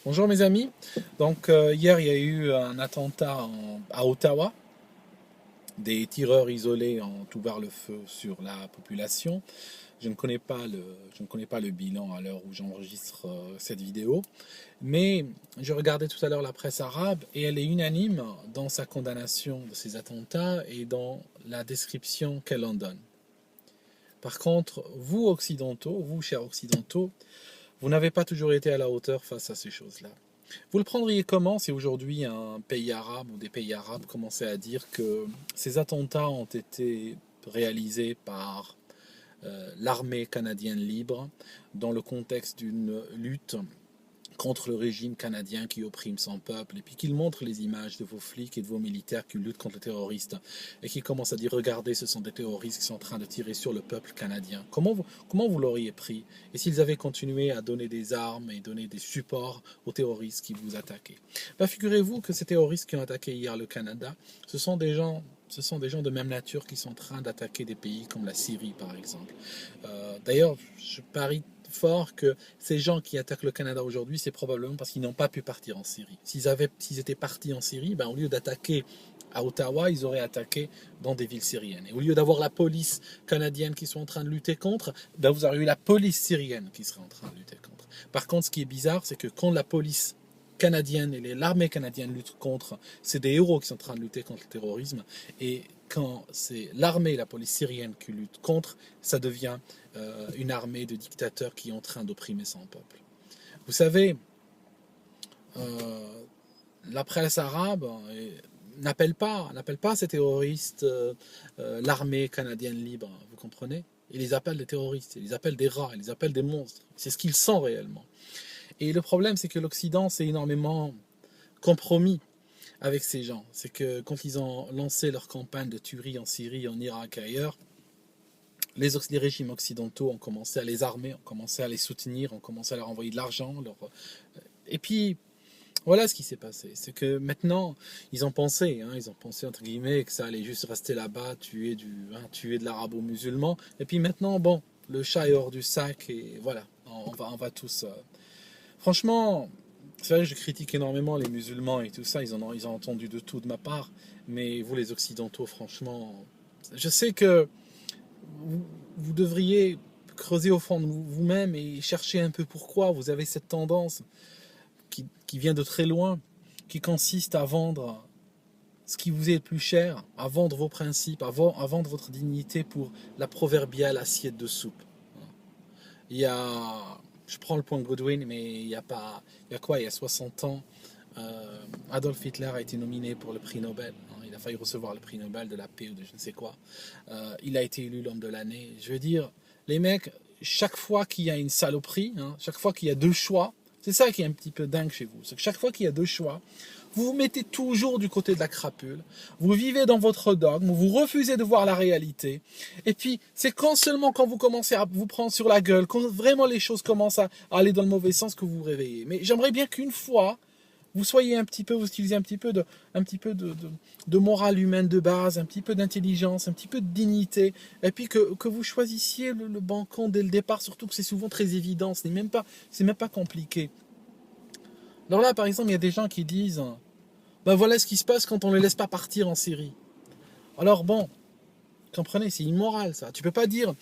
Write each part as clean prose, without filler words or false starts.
Bonjour mes amis. Donc hier il y a eu un attentat à Ottawa. Des tireurs isolés ont ouvert le feu sur la population. Je ne connais pas le bilan à l'heure où j'enregistre cette vidéo, mais je regardais tout à l'heure la presse arabe et elle est unanime dans sa condamnation de ces attentats et dans la description qu'elle en donne. Par contre, vous occidentaux, vous chers occidentaux, vous n'avez pas toujours été à la hauteur face à ces choses-là. Vous le prendriez comment si aujourd'hui un pays arabe ou des pays arabes commençaient à dire que ces attentats ont été réalisés par l'armée canadienne libre dans le contexte d'une lutte contre le régime canadien qui opprime son peuple, et puis qu'il montre les images de vos flics et de vos militaires qui luttent contre les terroristes, et qui commencent à dire, regardez, ce sont des terroristes qui sont en train de tirer sur le peuple canadien. Comment vous l'auriez pris? Et s'ils avaient continué à donner des armes et donner des supports aux terroristes qui vous attaquaient? Figurez-vous que ces terroristes qui ont attaqué hier le Canada, ce sont des gens de même nature qui sont en train d'attaquer des pays comme la Syrie, par exemple. D'ailleurs, je parie fort que ces gens qui attaquent le Canada aujourd'hui, c'est probablement parce qu'ils n'ont pas pu partir en Syrie. S'ils étaient partis en Syrie, au lieu d'attaquer à Ottawa, ils auraient attaqué dans des villes syriennes. Et au lieu d'avoir la police canadienne qui sont en train de lutter contre, vous aurez eu la police syrienne qui serait en train de lutter contre. Par contre, ce qui est bizarre, c'est que quand la police canadienne et l'armée canadienne luttent contre, c'est des héros qui sont en train de lutter contre le terrorisme, et quand c'est l'armée et la police syrienne qui luttent contre, ça devient une armée de dictateurs qui est en train d'opprimer son peuple. Vous savez, la presse arabe n'appelle pas ces terroristes l'armée canadienne libre, vous comprenez? Ils les appellent des terroristes, ils les appellent des rats, ils les appellent des monstres. C'est ce qu'ils sont réellement. Et le problème, c'est que l'Occident s'est énormément compromis avec ces gens. C'est que quand ils ont lancé leur campagne de tuerie en Syrie, en Irak et ailleurs, les régimes occidentaux ont commencé à les armer, ont commencé à les soutenir, ont commencé à leur envoyer de l'argent. Et puis, voilà ce qui s'est passé. C'est que maintenant, ils ont pensé entre guillemets, que ça allait juste rester là-bas, tuer de l'arabo-musulman. Et puis maintenant, bon, le chat est hors du sac et voilà, on va tous... Franchement, c'est vrai que je critique énormément les musulmans et tout ça, ils ont entendu de tout de ma part, mais vous les occidentaux, franchement, je sais que vous devriez creuser au fond de vous-même et chercher un peu pourquoi vous avez cette tendance qui vient de très loin, qui consiste à vendre ce qui vous est le plus cher, à vendre vos principes, à vendre votre dignité pour la proverbiale assiette de soupe. Je prends le point Godwin, mais il y a 60 ans, Adolf Hitler a été nominé pour le prix Nobel. Il a failli recevoir le prix Nobel de la paix ou de je ne sais quoi. Il a été élu l'homme de l'année. Je veux dire, les mecs, chaque fois qu'il y a une saloperie, chaque fois qu'il y a deux choix, c'est ça qui est un petit peu dingue chez vous. C'est que chaque fois qu'il y a deux choix, vous vous mettez toujours du côté de la crapule, vous vivez dans votre dogme, vous refusez de voir la réalité, et puis c'est seulement quand vous commencez à vous prendre sur la gueule, quand vraiment les choses commencent à aller dans le mauvais sens, que vous vous réveillez. Mais j'aimerais bien qu'une fois, vous utilisez un petit peu de morale humaine de base, un petit peu d'intelligence, un petit peu de dignité, et puis que vous choisissiez le bon camp dès le départ, surtout que c'est souvent très évident, c'est même pas compliqué. Alors là, par exemple, il y a des gens qui disent voilà ce qui se passe quand on ne les laisse pas partir en Syrie. Alors bon, comprenez, c'est immoral ça. Tu peux pas dire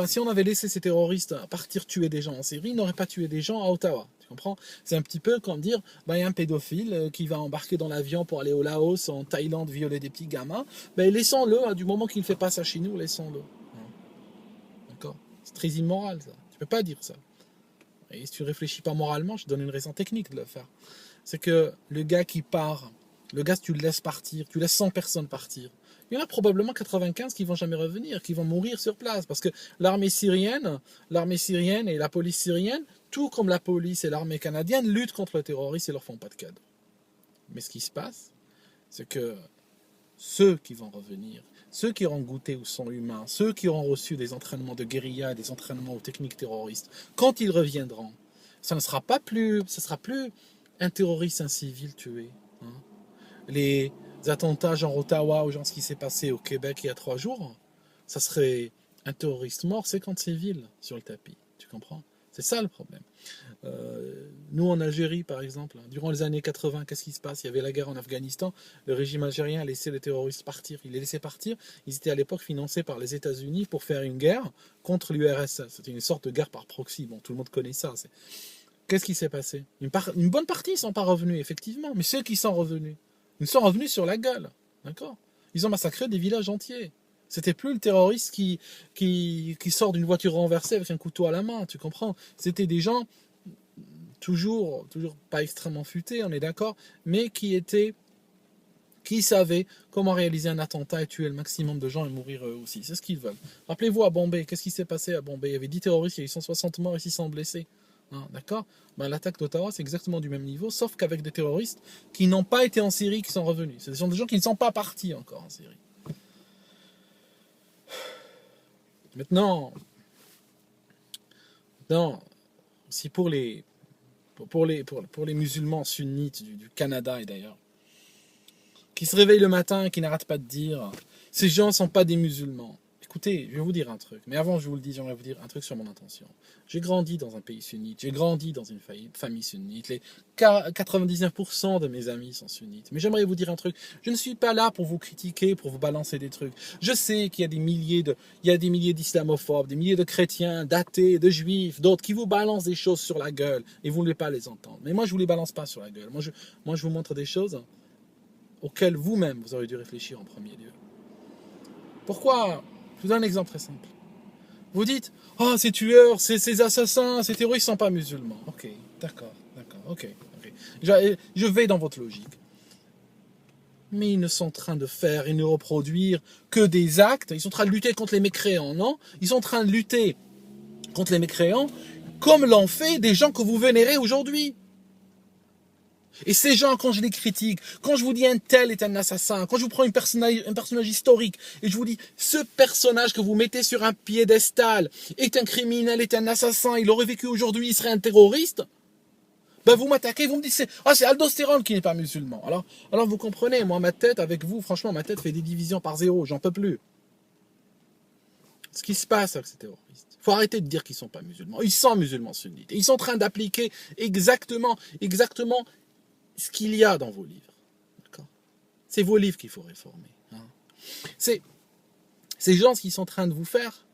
si on avait laissé ces terroristes partir tuer des gens en Syrie, ils n'auraient pas tué des gens à Ottawa. Tu comprends? C'est un petit peu comme dire il y a un pédophile qui va embarquer dans l'avion pour aller au Laos, en Thaïlande, violer des petits gamins. Laissons-le, du moment qu'il ne fait pas ça chez nous, laissons-le. D'accord? C'est très immoral ça. Tu peux pas dire ça. Et si tu ne réfléchis pas moralement, je te donne une raison technique de le faire. C'est que le gars qui part, si tu le laisses partir, tu laisses 100 personnes partir, il y en a probablement 95 qui vont jamais revenir, qui vont mourir sur place. Parce que l'armée syrienne et la police syrienne, tout comme la police et l'armée canadienne, luttent contre le terrorisme et leur font pas de cadeaux. Mais ce qui se passe, c'est que ceux qui vont revenir, ceux qui auront goûté au sang humain, ceux qui auront reçu des entraînements de guérilla, des entraînements aux techniques terroristes, quand ils reviendront, ce sera plus un terroriste, un civil tué. Les attentats genre Ottawa ou genre ce qui s'est passé au Québec il y a 3 jours, ça serait un terroriste mort, 50 civils sur le tapis. Tu comprends? C'est ça le problème. Nous, en Algérie, par exemple, durant les années 80, qu'est-ce qui se passe? Il y avait la guerre en Afghanistan. Le régime algérien a laissé les terroristes partir. Il les laissait partir. Ils étaient à l'époque financés par les États-Unis pour faire une guerre contre l'URSS. C'était une sorte de guerre par proxy. Bon, tout le monde connaît ça. Qu'est-ce qui s'est passé? Une bonne partie ne sont pas revenus, effectivement. Mais ceux qui sont revenus, ils sont revenus sur la gueule. D'accord? Ils ont massacré des villages entiers. C'était plus le terroriste qui sort d'une voiture renversée avec un couteau à la main, tu comprends? C'était des gens toujours pas extrêmement futés, on est d'accord, mais qui savaient comment réaliser un attentat et tuer le maximum de gens et mourir eux aussi. C'est ce qu'ils veulent. Rappelez-vous à Bombay, qu'est-ce qui s'est passé à Bombay? Il y avait 10 terroristes, il y a eu 160 morts et 600 blessés. Hein, d'accord? L'attaque d'Ottawa, c'est exactement du même niveau, sauf qu'avec des terroristes qui n'ont pas été en Syrie, qui sont revenus. Ce sont des gens qui ne sont pas partis encore en Syrie. Maintenant, si pour les musulmans sunnites du Canada et d'ailleurs, qui se réveillent le matin et qui n'arrêtent pas de dire ces gens ne sont pas des musulmans. Écoutez, je vais vous dire un truc, mais avant je vous le dis, j'aimerais vous dire un truc sur mon intention. J'ai grandi dans un pays sunnite, j'ai grandi dans une famille sunnite, les 99% de mes amis sont sunnites. Mais j'aimerais vous dire un truc, je ne suis pas là pour vous critiquer, pour vous balancer des trucs. Je sais qu'il y a des milliers d'islamophobes, des milliers de chrétiens, d'athées, de juifs, d'autres qui vous balancent des choses sur la gueule et vous ne voulez pas les entendre. Mais moi je ne vous les balance pas sur la gueule. Moi je vous montre des choses auxquelles vous-même vous aurez dû réfléchir en premier lieu. Pourquoi? Je vous donne un exemple très simple. Vous dites, oh, ces tueurs, ces assassins, ces terroristes ne sont pas musulmans. Ok, d'accord, ok. Je vais dans votre logique. Mais ils ne sont en train de faire et de reproduire que des actes. Ils sont en train de lutter contre les mécréants, non? Ils sont en train de lutter contre les mécréants comme l'ont fait des gens que vous vénérez aujourd'hui. Et ces gens, quand je les critique, quand je vous dis un tel est un assassin, quand je vous prends un personnage historique, et je vous dis, ce personnage que vous mettez sur un piédestal est un criminel, est un assassin, il aurait vécu aujourd'hui, il serait un terroriste, ben vous m'attaquez, vous me dites, c'est Aldostérone qui n'est pas musulman. Alors vous comprenez, moi ma tête, avec vous, franchement, ma tête fait des divisions par zéro, j'en peux plus. Ce qui se passe avec ces terroristes, il faut arrêter de dire qu'ils ne sont pas musulmans. Ils sont musulmans sunnites. Et ils sont en train d'appliquer exactement ce qu'il y a dans vos livres. D'accord? C'est vos livres qu'il faut réformer. Hein. C'est ces gens qui sont en train de vous faire,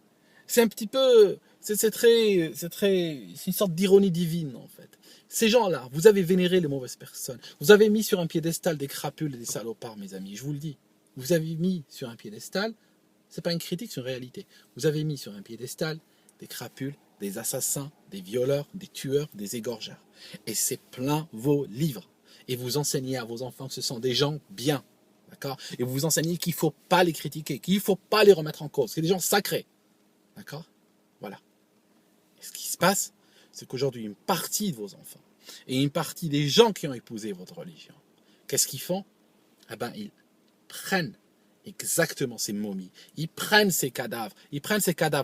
c'est un petit peu, c'est une sorte d'ironie divine en fait. Ces gens-là, vous avez vénéré les mauvaises personnes. Vous avez mis sur un piédestal des crapules et des salopards, mes amis. Je vous le dis. Vous avez mis sur un piédestal, c'est pas une critique, c'est une réalité. Vous avez mis sur un piédestal des crapules, des assassins, des violeurs, des tueurs, des égorgeurs. Et c'est plein vos livres. Et vous enseignez à vos enfants que ce sont des gens bien, d'accord? Et vous enseignez qu'il ne faut pas les critiquer, qu'il ne faut pas les remettre en cause, c'est des gens sacrés, d'accord? Voilà. Et ce qui se passe, c'est qu'aujourd'hui, une partie de vos enfants et une partie des gens qui ont épousé votre religion, qu'est-ce qu'ils font? Eh ben, ils prennent exactement ces momies, ils prennent ces cadavres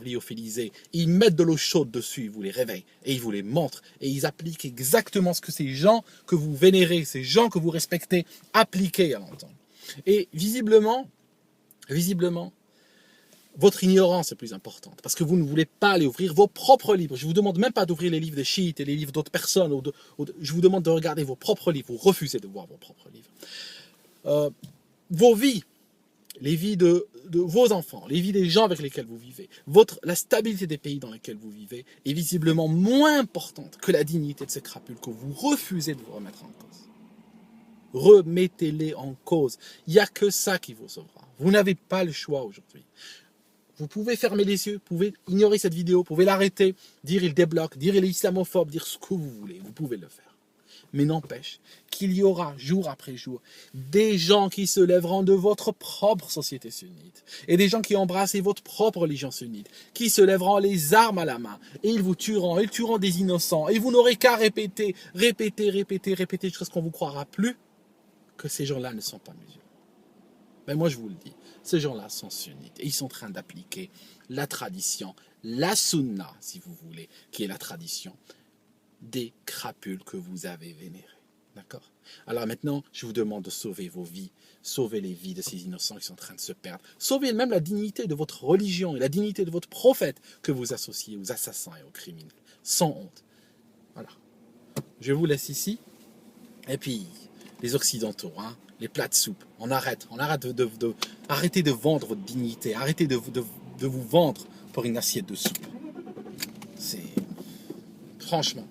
lyophilisés, ils mettent de l'eau chaude dessus, ils vous les réveillent, et ils vous les montrent, et ils appliquent exactement ce que ces gens que vous vénérez, ces gens que vous respectez, appliquaient il y a longtemps. Et visiblement, votre ignorance est plus importante, parce que vous ne voulez pas aller ouvrir vos propres livres. Je ne vous demande même pas d'ouvrir les livres des chiites et les livres d'autres personnes, je vous demande de regarder vos propres livres, vous refusez de voir vos propres livres. Vos vies, les vies de vos enfants, les vies des gens avec lesquels vous vivez, la stabilité des pays dans lesquels vous vivez est visiblement moins importante que la dignité de ces crapules que vous refusez de vous remettre en cause. Remettez-les en cause. Il n'y a que ça qui vous sauvera. Vous n'avez pas le choix aujourd'hui. Vous pouvez fermer les yeux, vous pouvez ignorer cette vidéo, vous pouvez l'arrêter, dire il débloque, dire il est islamophobe, dire ce que vous voulez, vous pouvez le faire. Mais n'empêche qu'il y aura jour après jour des gens qui se lèveront de votre propre société sunnite et des gens qui embrassent votre propre religion sunnite, qui se lèveront les armes à la main et ils tueront des innocents et vous n'aurez qu'à répéter jusqu'à ce qu'on ne vous croira plus que ces gens-là ne sont pas musulmans. Ben moi je vous le dis, ces gens-là sont sunnites et ils sont en train d'appliquer la tradition, la sunna si vous voulez, qui est la tradition des crapules que vous avez vénérées. D'accord? Alors maintenant, je vous demande de sauver vos vies, sauver les vies de ces innocents qui sont en train de se perdre, sauver même la dignité de votre religion et la dignité de votre prophète que vous associez aux assassins et aux criminels, sans honte. Voilà. je vous laisse ici. Et puis, les Occidentaux, hein, les plats de soupe, on arrête arrêtez de vendre votre dignité, arrêtez de vous vendre pour une assiette de soupe. C'est franchement.